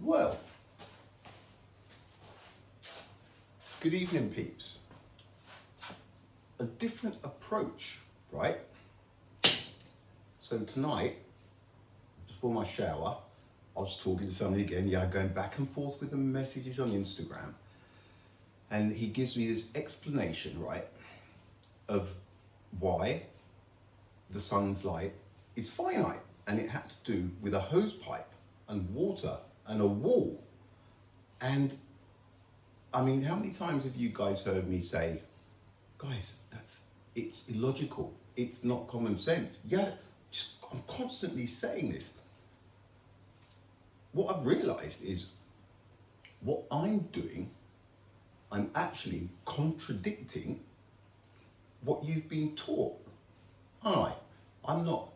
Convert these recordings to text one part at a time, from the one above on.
Well, good evening, peeps. A different approach, right? So tonight, before my shower, I was talking to somebody again, going back and forth with the messages on Instagram. And he gives me this explanation, right, of why the sun's light is finite. And it had to do with a hose pipe and water and a wall. And I mean, how many times have you guys heard me say, guys, it's illogical. It's not common sense. Yeah, I'm constantly saying this. What I've realized is what I'm doing, I'm actually contradicting what you've been taught. All right, I'm not,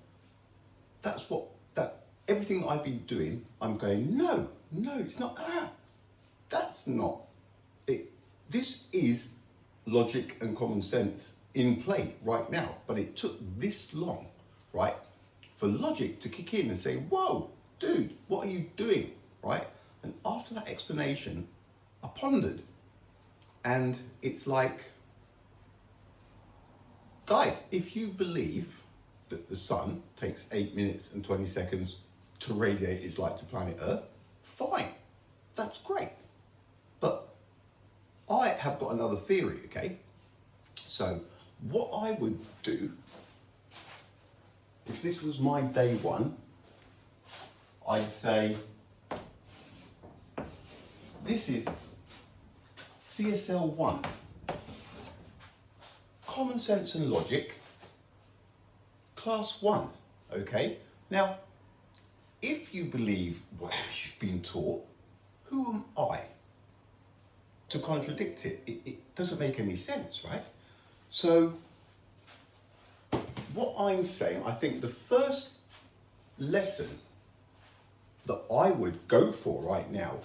everything I've been doing, I'm going, no, it's not that. That's not it. This is logic and common sense in play right now, but it took this long, right, for logic to kick in and say, whoa, dude, what are you doing, right? And after that explanation, I pondered, and it's like, guys, if you believe that the sun takes 8 minutes and 20 seconds to radiate its light to planet Earth, fine, that's great. But I have got another theory, okay? So what I would do, if this was my day one, I'd say, this is CSL 1. Common sense and logic, class 1, okay? Now, if you believe whatever you've been taught, who am I to contradict it? It doesn't make any sense, right? So, what I'm saying, I think the first lesson that I would go for right now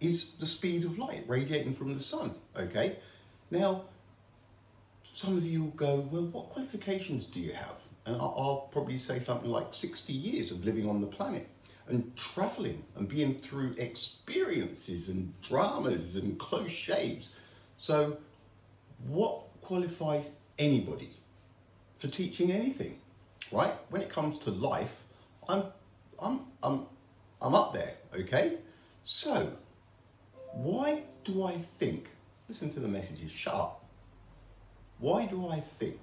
is the speed of light radiating from the sun, okay? Now, some of you will go, well, what qualifications do you have? And I'll probably say something like 60 years of living on the planet and traveling and being through experiences and dramas and close shaves. So what qualifies anybody for teaching anything, right? When it comes to life, I'm up there, okay? So why do I think, listen to the messages, shut up. Why do I think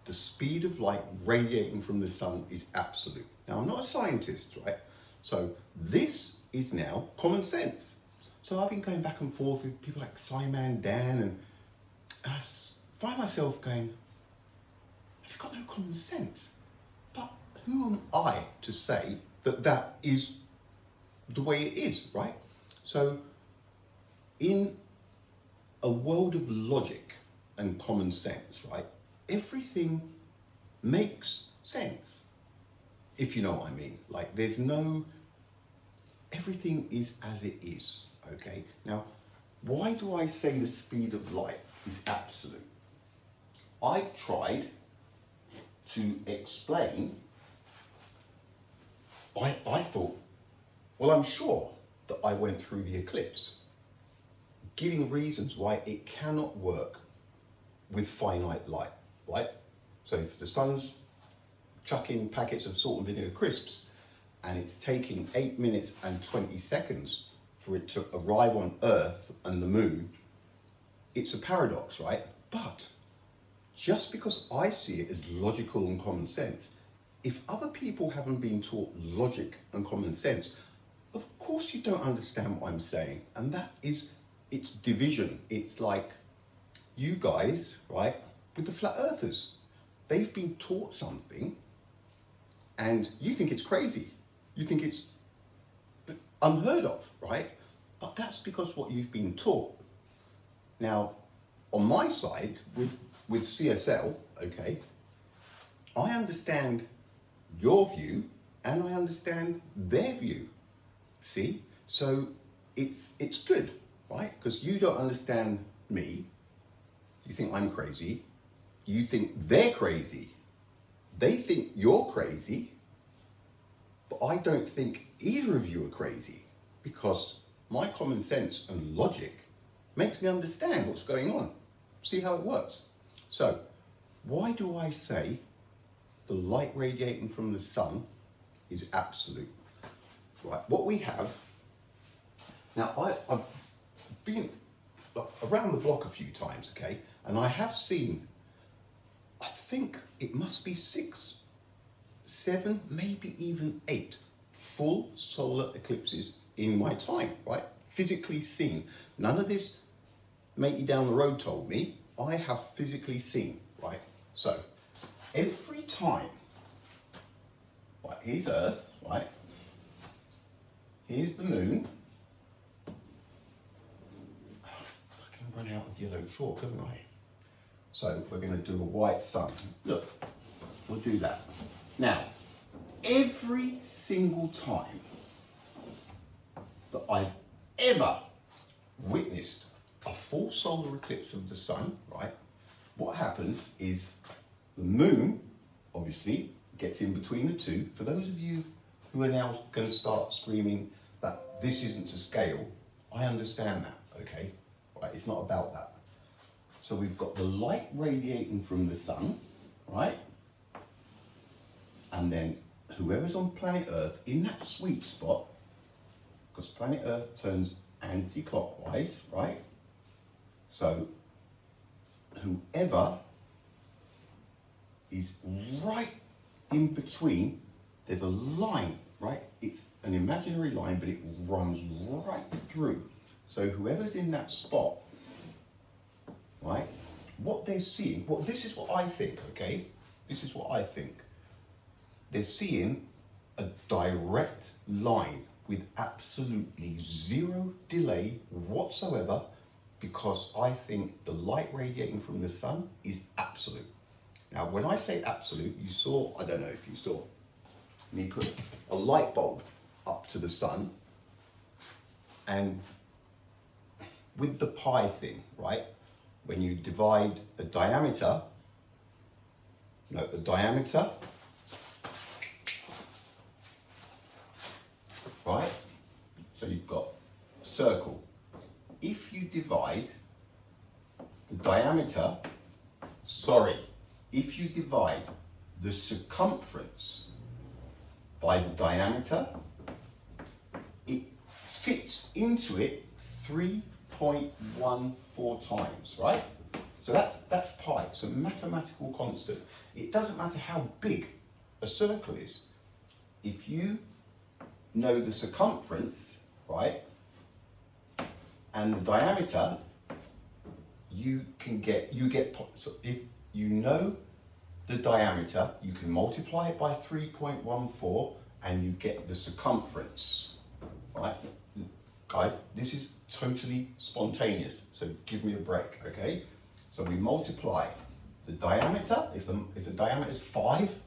the speed of light radiating from the sun is absolute? Now, I'm not a scientist, right? So this is now common sense. So I've been going back and forth with people like Simon Dan, and I find myself going, I've got no common sense. But who am I to say that that is the way it is, right? So in a world of logic and common sense, right, everything makes sense, if you know what I mean. Like, there's no, everything is as it is, okay? Now, why do I say the speed of light is absolute? I've tried to explain, I thought, well, I'm sure that I went through the eclipse, giving reasons why it cannot work with finite light, right? So if the sun's chucking packets of salt and vinegar crisps and it's taking 8 minutes and 20 seconds for it to arrive on Earth and the moon, it's a paradox, right? But just because I see it as logical and common sense, if other people haven't been taught logic and common sense, of course you don't understand what I'm saying. And that is, it's division. It's like you guys, right, with the flat earthers, they've been taught something and you think it's crazy. You think it's unheard of, right? But that's because what you've been taught. Now, on my side, with CSL, okay, I understand your view and I understand their view. See? So it's good, right? Because you don't understand me. You think I'm crazy. You think they're crazy. They think you're crazy. But I don't think either of you are crazy. because my common sense and logic makes me understand what's going on. See how it works? So, why do I say the light radiating from the sun is absolute? Right, what we have, now I've been around the block a few times, okay, and I have seen, I think it must be 6, 7, maybe even 8 full solar eclipses in my time, right? Physically seen. None of this matey down the road told me. I have physically seen, right? So, every time, right, here's Earth, right? Here's the moon. I can run out of yellow chalk, haven't I? So, we're going to do a white sun. Look, we'll do that. Now, every single time that I've ever witnessed a full solar eclipse of the sun, right, what happens is the moon, obviously, gets in between the two. For those of you who are now going to start screaming that this isn't to scale, I understand that, okay? Right, it's not about that. So we've got the light radiating from the sun, right? And then whoever's on planet Earth in that sweet spot, because planet Earth turns anti-clockwise, right? So whoever is right in between, there's a line, right? It's an imaginary line, but it runs right through. So whoever's in that spot, right? What they're seeing, well, this is what I think, okay? This is what I think. They're seeing a direct line with absolutely zero delay whatsoever, because I think the light radiating from the sun is absolute. Now, when I say absolute, you saw, I don't know if you saw, me put a light bulb up to the sun, and with the pi thing, right? When you divide a diameter, right? So you've got a circle. If you divide the diameter, if you divide the circumference by the diameter, it fits into it 3.14 times, right? So that's pi, it's a mathematical constant. It doesn't matter how big a circle is. If you know the circumference, right, and the diameter, so if you know the diameter, you can multiply it by 3.14 and you get the circumference, right? Guys, this is totally spontaneous, so give me a break, okay? So we multiply the diameter, if the diameter is 5,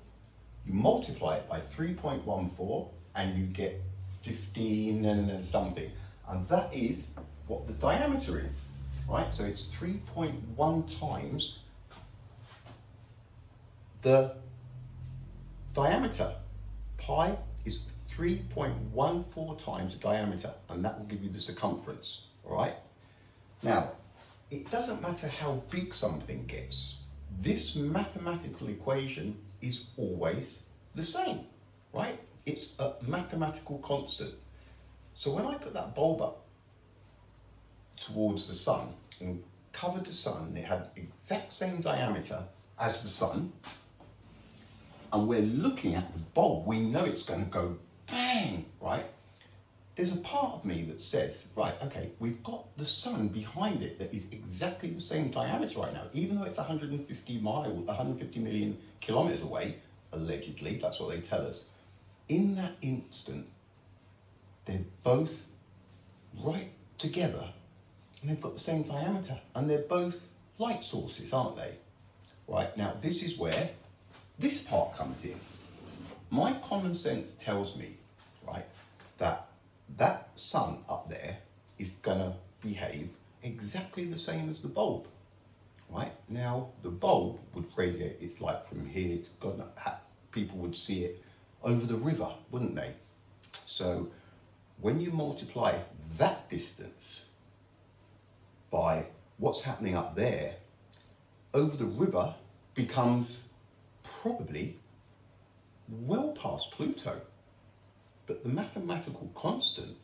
you multiply it by 3.14 and you get 15 and then something. And that is what the diameter is, right? So it's 3.1 times the diameter. Pi is 3.14 times the diameter, and that will give you the circumference, all right? Now, it doesn't matter how big something gets. This mathematical equation is always the same, right? It's a mathematical constant. So when I put that bulb up towards the sun and covered the sun, and it had the exact same diameter as the sun, and we're looking at the bulb, we know it's going to go bang, right? There's a part of me that says, right, okay, we've got the sun behind it that is exactly the same diameter right now, even though it's 150 million kilometers away, allegedly, that's what they tell us. In that instant, they're both right together, and they've got the same diameter, and they're both light sources, aren't they? Right, now this is where this part comes in. My common sense tells me, right, that sun up there is gonna behave exactly the same as the bulb, right? Now, the bulb would radiate its light from here to God, people would see it over the river, wouldn't they? So when you multiply that distance by what's happening up there, over the river becomes probably well past Pluto. But the mathematical constant,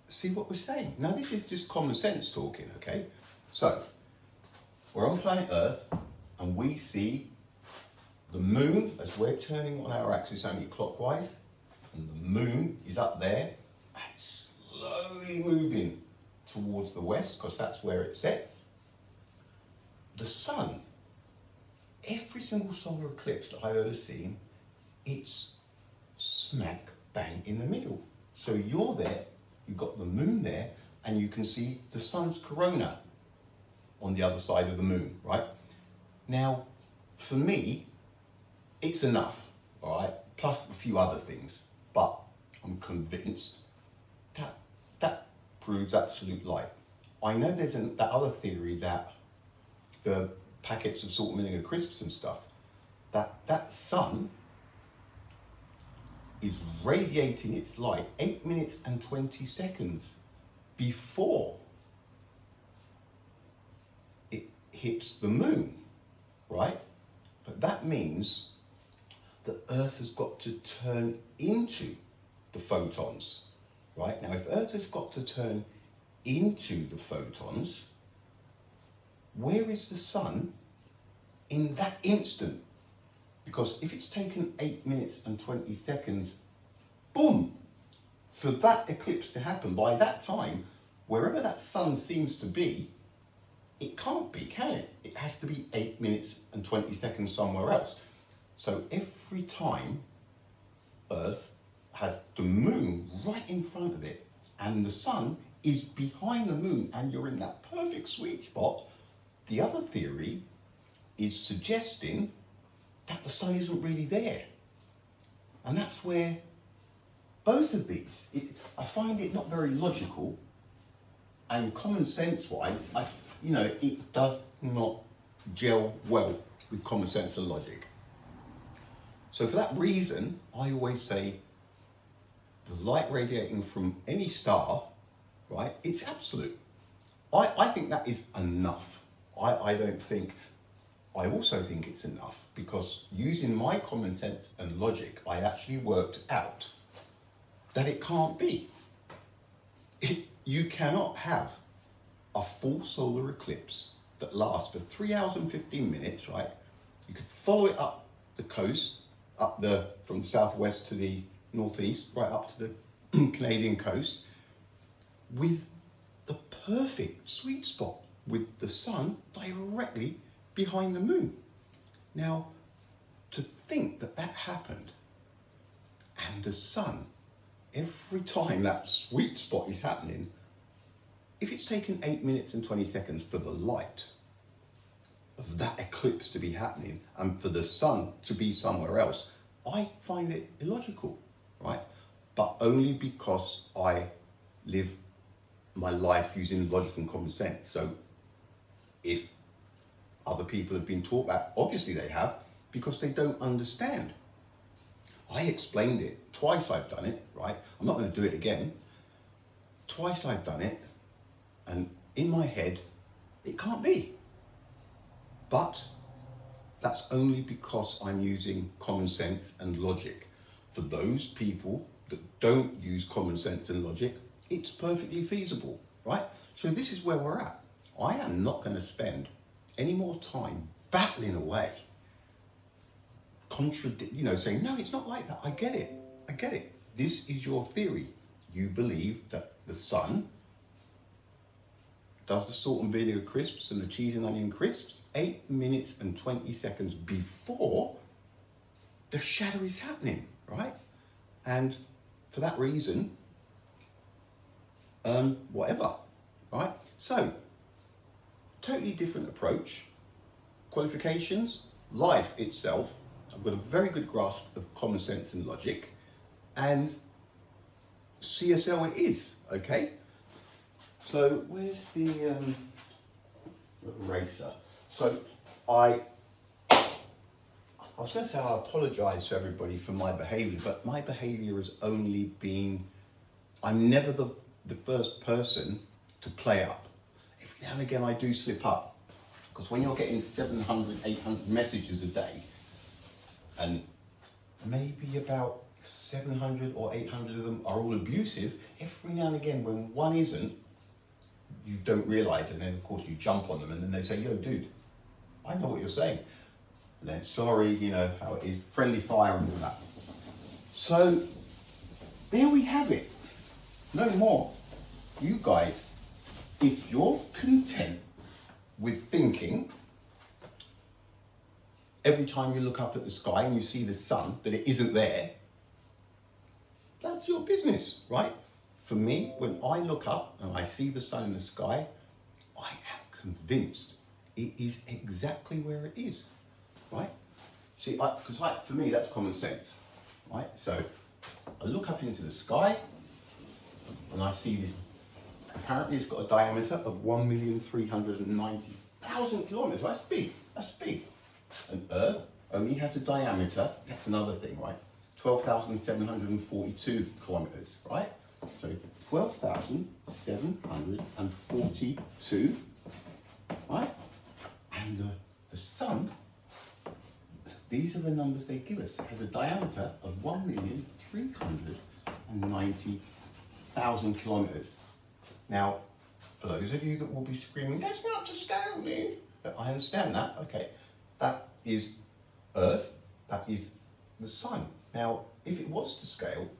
see what we're saying? Now this is just common sense talking, okay? So, we're on planet Earth and we see the moon as we're turning on our axis anti-clockwise, and the moon is up there and slowly moving towards the west because that's where it sets. The sun, every single solar eclipse that I've ever seen, it's smack bang in the middle. So you're there, you've got the moon there, and you can see the sun's corona on the other side of the moon, right? Now, for me, it's enough, all right? Plus a few other things, but I'm convinced that proves absolute light. I know there's that other theory that the packets of salt milling of crisps and stuff, that sun is radiating its light 8 minutes and 20 seconds before it hits the moon, right? But that means the Earth has got to turn into the photons, right? Now, if Earth has got to turn into the photons, where is the sun in that instant? Because if it's taken 8 minutes and 20 seconds, boom, for that eclipse to happen, by that time, wherever that sun seems to be, it can't be, can it? It has to be 8 minutes and 20 seconds somewhere else. So every time Earth has the moon right in front of it and the sun is behind the moon and you're in that perfect sweet spot, the other theory is suggesting that the sun isn't really there. And that's where both of these, I find it not very logical, and common sense wise, it does not gel well with common sense and logic. So for that reason, I always say the light radiating from any star, right, it's absolute. I think that is enough. I also think it's enough because using my common sense and logic, I actually worked out that it can't be. You cannot have a full solar eclipse that lasts for 3 hours and 15 minutes, right? You could follow it up the coast, from the southwest to the northeast, right up to the Canadian coast, with the perfect sweet spot with the sun directly behind the moon. Now, to think that happened, and the sun, every time that sweet spot is happening, if it's taken 8 minutes and 20 seconds for the light of that eclipse to be happening and for the sun to be somewhere else, I find it illogical, right? But only because I live my life using logic and common sense. So if other people have been taught that, obviously they have, because they don't understand. I explained it twice. I've done it, right? I'm not going to do it again. Twice I've done it, and in my head, it can't be. But that's only because I'm using common sense and logic. For those people that don't use common sense and logic, it's perfectly feasible, right? So this is where we're at. I am not going to spend any more time battling away, saying, no, it's not like that. I get it. This is your theory. You believe that the sun does the salt and vinegar crisps and the cheese and onion crisps 8 minutes and 20 seconds before the shadow is happening, right? And for that reason, whatever, right? So, totally different approach. Qualifications, life itself, I've got a very good grasp of common sense and logic, and CSL it is, okay? So where's the eraser? So I I was going to say I apologise to everybody for my behaviour, but my behaviour has only been, I'm never the first person to play up. Every now and again I do slip up, because when you're getting 700, 800 messages a day, and maybe about 700 or 800 of them are all abusive, every now and again when one isn't, you don't realise, and then of course you jump on them, and then they say, yo dude, I know what you're saying. And then, sorry, you know how it is, friendly fire and all that. So, there we have it. No more. You guys, if you're content with thinking, every time you look up at the sky and you see the sun, that it isn't there, that's your business, right? For me, when I look up and I see the sun in the sky, I am convinced it is exactly where it is, right? See, because for me, that's common sense, right? So I look up into the sky and I see this, apparently it's got a diameter of 1,390,000 kilometers, right? That's big. And Earth only has a diameter, that's another thing, right? 12,742 kilometers, right? So 12,742, right? And the sun, these are the numbers they give us. It has a diameter of 1,390,000 kilometers. Now, for those of you that will be screaming, that's not to scale, man. I understand that, okay. That is Earth, that is the sun. Now, if it was to scale,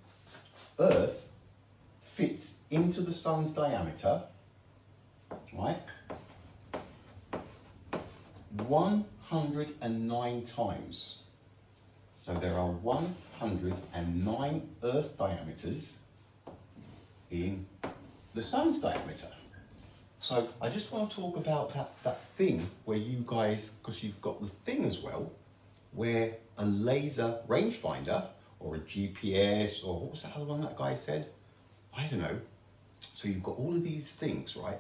Earth fits into the sun's diameter, right? 109 times. So there are 109 Earth diameters in the sun's diameter. So I just want to talk about that thing where you guys, because you've got the thing as well, where a laser rangefinder or a GPS, or what was that other one that guy said? I don't know. So you've got all of these things, right,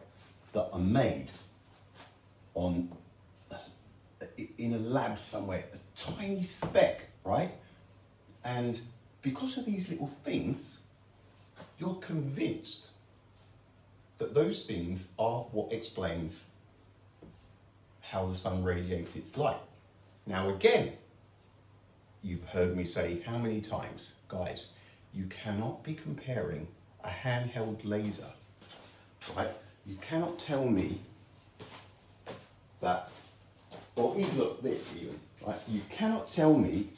that are made on in a lab somewhere, a tiny speck, right? And because of these little things, you're convinced that those things are what explains how the sun radiates its light. Now again, you've heard me say how many times, guys, you cannot be comparing a handheld laser, right? You cannot tell me that, or even look this even, right? You cannot tell me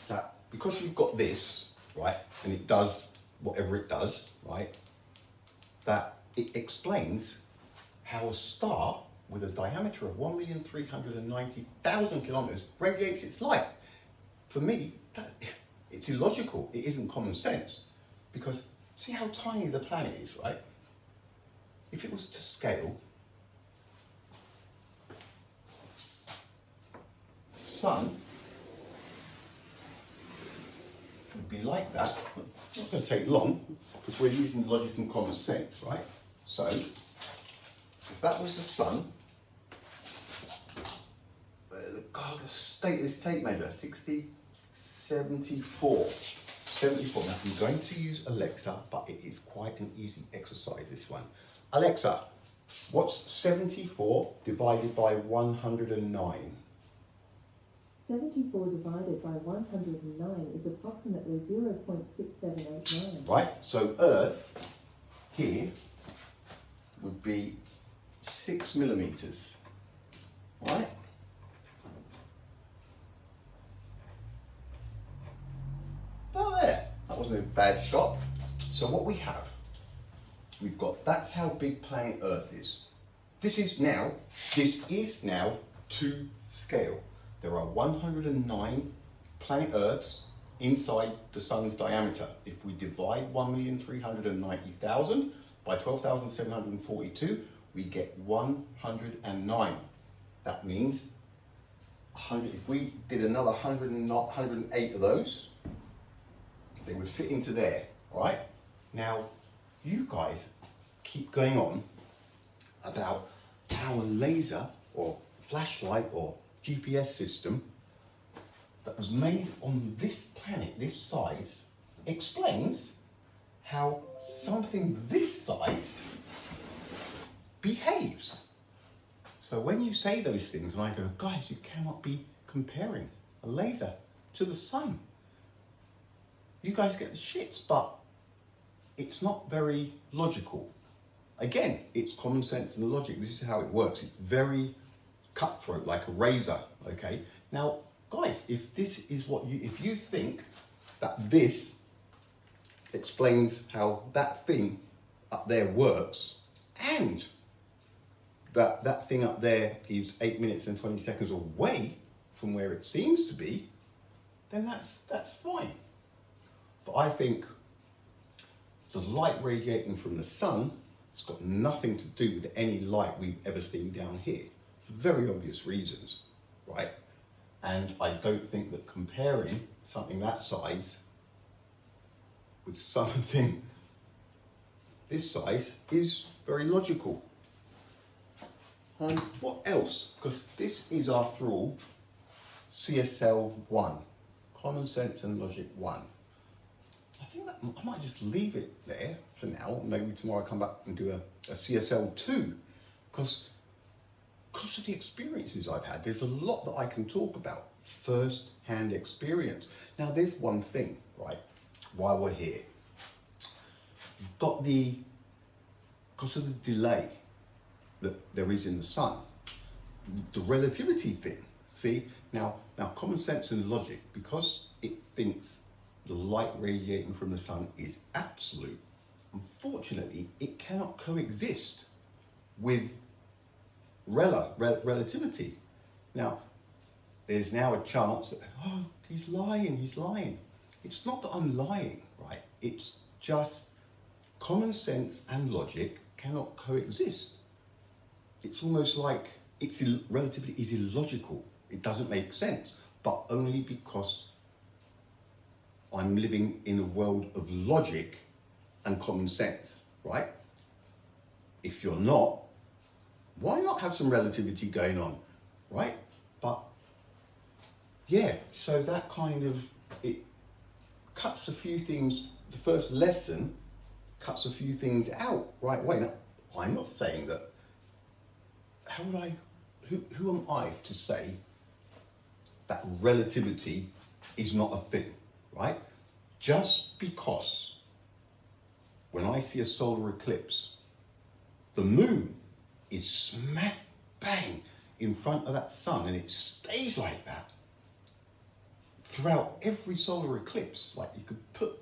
that because you've got this, right, and it does whatever it does, right, that it explains how a star with a diameter of 1,390,000 kilometers radiates its light. For me, it's illogical. It isn't common sense. Because see how tiny the planet is, right? If it was to scale, the sun would be like that. It's not going to take long because we're using logic and common sense, right? So, if that was the sun, God, the state of this tape measure, 60, 74. 74. Now I'm going to use Alexa, but it is quite an easy exercise, this one. Alexa, what's 74 divided by 109? 74 divided by 109 is approximately 0.6789. Right, so Earth here would be 6 millimeters, right? Oh, there, that wasn't a bad shot. So what we have, we've got, that's how big planet Earth is. This is now to scale. There are 109 planet Earths inside the sun's diameter. If we divide 1,390,000 by 12,742, we get 109. That means 100, if we did another 108 of those, they would fit into there, right? Now, you guys keep going on about how a laser or flashlight or GPS system that was made on this planet, this size, explains how something this size behaves. So when you say those things and I go, guys, you cannot be comparing a laser to the sun. You guys get the shits, but it's not very logical. Again, it's common sense and logic. This is how it works. It's very cutthroat, like a razor, okay? Now, guys, if this is what if you think that this explains how that thing up there works, and that thing up there is 8 minutes and 20 seconds away from where it seems to be, then that's fine. But I think the light radiating from the sun has got nothing to do with any light we've ever seen down here, for very obvious reasons, right? And I don't think that comparing something that size with something this size is very logical. What else? Because this is, after all, CSL 1, Common Sense and Logic 1. I think that I might just leave it there for now. Maybe tomorrow I come back and do a CSL 2, because of the experiences I've had. There's a lot that I can talk about, first-hand experience. Now, there's one thing, right, while we're here. You've got because of the delay that there is in the sun, the relativity thing. See, now common sense and logic, because it thinks the light radiating from the sun is absolute, unfortunately, it cannot coexist with relativity. Now, there's now a chance that, oh, he's lying. It's not that I'm lying, right? It's just common sense and logic cannot coexist. It's almost like relativity is illogical. It doesn't make sense, but only because I'm living in a world of logic and common sense, right? If you're not, why not have some relativity going on, right? But yeah, so that kind of, it cuts a few things. The first lesson cuts a few things out, right? Wait, now, I'm not saying that. How would I, who am I to say that relativity is not a thing, right? Just because when I see a solar eclipse, the moon is smack bang in front of that sun, and it stays like that throughout every solar eclipse. Like, you could put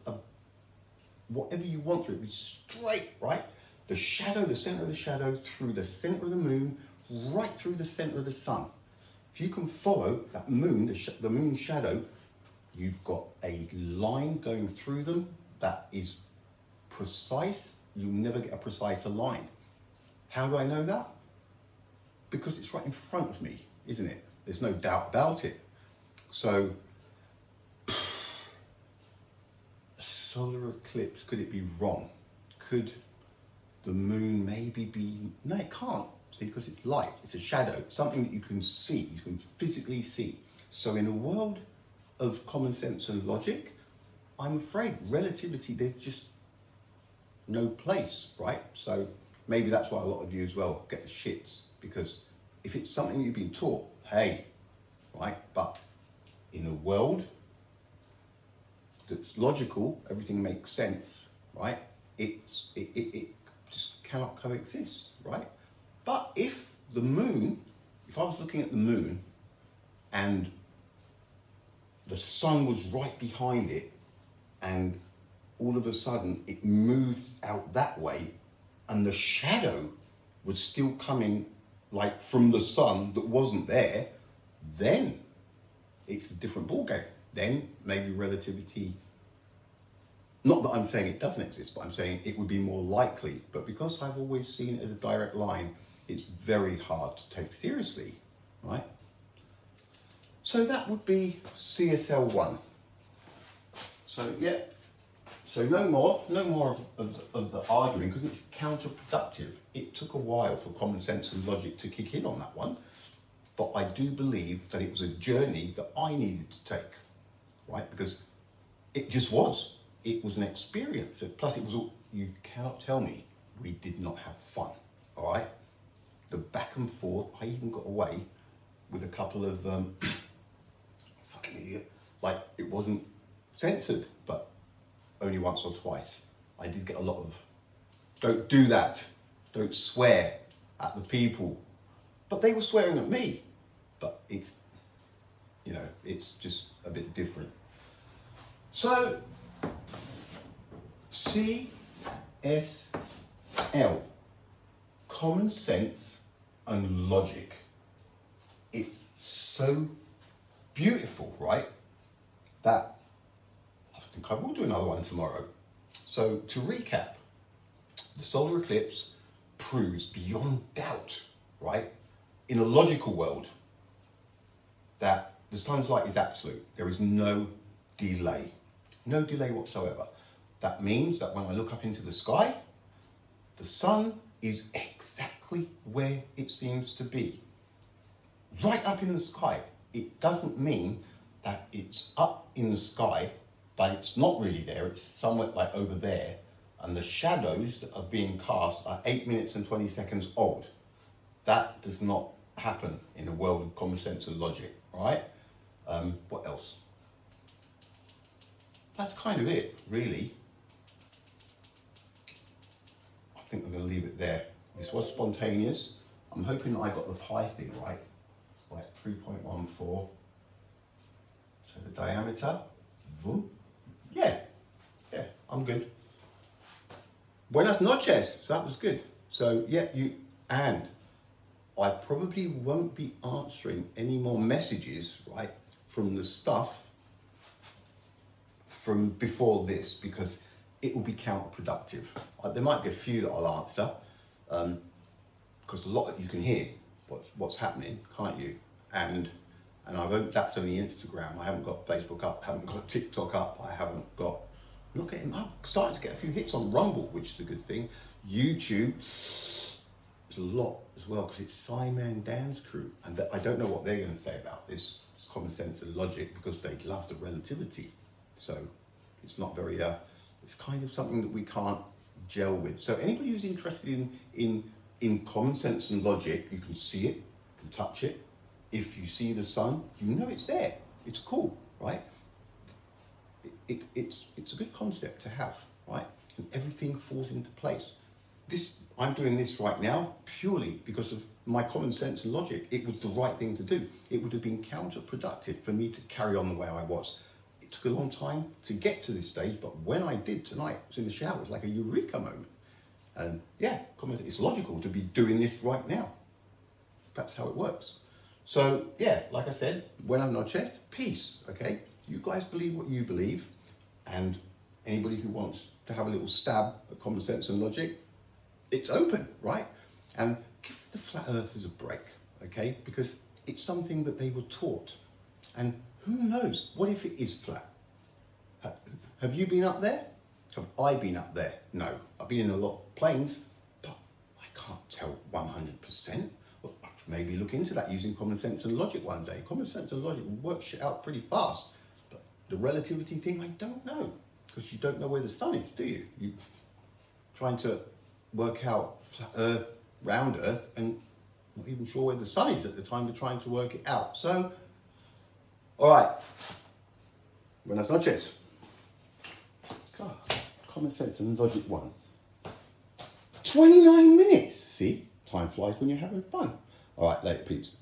whatever you want through it, be straight, right? The shadow, the center of the shadow, through the center of the moon, right through the center of the sun. If you can follow that moon, the moon shadow, you've got a line going through them that is precise. You'll never get a precise line. How do I know that? Because it's right in front of me, isn't it? There's no doubt about it. So, a solar eclipse, could it be wrong? Could the moon maybe be... No, it can't. See, because it's light, it's a shadow, something that you can see, you can physically see. So in a world of common sense and logic, I'm afraid relativity, there's just no place, right? So maybe that's why a lot of you as well get the shits, because if it's something you've been taught, hey, right? But in a world that's logical, everything makes sense, right? It just cannot coexist, right? But if the moon, if I was looking at the moon and the sun was right behind it, and all of a sudden it moved out that way, and the shadow was still coming like from the sun that wasn't there, then it's a different ballgame. Then maybe relativity, not that I'm saying it doesn't exist, but I'm saying it would be more likely. But because I've always seen it as a direct line, it's very hard to take seriously, right? So that would be CSL 1. So yeah, so no more of the arguing, because it's counterproductive. It took a while for common sense and logic to kick in on that one. but I do believe that it was a journey that I needed to take, right? Because it just was. It was an experience. Plus, it was all, you cannot tell me we did not have fun, all right? The back and forth, I even got away with a couple of, fucking idiot, like it wasn't censored, but only once or twice. I did get a lot of, don't do that, don't swear at the people. But they were swearing at me. But it's, you know, it's just a bit different. So, CSL, common sense and logic. It's so beautiful, right? That I think I will do another one tomorrow. So to recap, the solar eclipse proves beyond doubt, right, in a logical world, that the sun's light is absolute. There is no delay whatsoever. That means that when I look up into the sky, the sun is exactly where it seems to be, right up in the sky. It doesn't mean that it's up in the sky, but it's not really there. It's somewhere like over there, and the shadows that are being cast are 8 minutes and 20 seconds old. That does not happen in a world of common sense and logic, right? What else? That's kind of it, really. I think I'm going to leave it there. This was spontaneous. I'm hoping that I got the pi thing right. Like 3.14. So the diameter, boom. Yeah, I'm good. Buenas noches. So that was good. So yeah, and I probably won't be answering any more messages, right, from the stuff from before this, because it will be counterproductive. There might be a few that I'll answer, because a lot of you can hear what's happening, can't you? And I won't. That's only Instagram. I haven't got Facebook up. I haven't got TikTok up. I'm not getting up. Starting to get a few hits on Rumble, which is a good thing. YouTube, there's a lot as well, because it's Simon Dan's crew, and I don't know what they're going to say about this. It's common sense and logic, because they love the relativity. So it's not very. It's kind of something that we can't gel with. So anybody who's interested in common sense and logic, you can see it, you can touch it. If you see the sun, you know it's there. It's cool, right? It's a good concept to have, right? And everything falls into place. I'm doing this right now purely because of my common sense and logic. It was the right thing to do. It would have been counterproductive for me to carry on the way I was. It took a long time to get to this stage, but when I did tonight, I was in the shower. It was like a eureka moment. And yeah, it's logical to be doing this right now. That's how it works. So yeah, like I said, buenas noches, peace, okay? You guys believe what you believe, and anybody who wants to have a little stab at common sense and logic, it's open, right? And give the flat earthers a break, okay? Because it's something that they were taught. And who knows, what if it is flat? Have you been up there? Have I been up there? No, I've been in a lot of planes, but I can't tell 100%. Well, I should maybe look into that using common sense and logic one day. Common sense and logic works shit out pretty fast. But the relativity thing, I don't know. Because you don't know where the sun is, do you? You're trying to work out flat Earth, round Earth, and not even sure where the sun is at the time you're trying to work it out. So, all right. Buenas noches. God, common sense and logic one. 29 minutes. See, time flies when you're having fun. All right, later, peeps.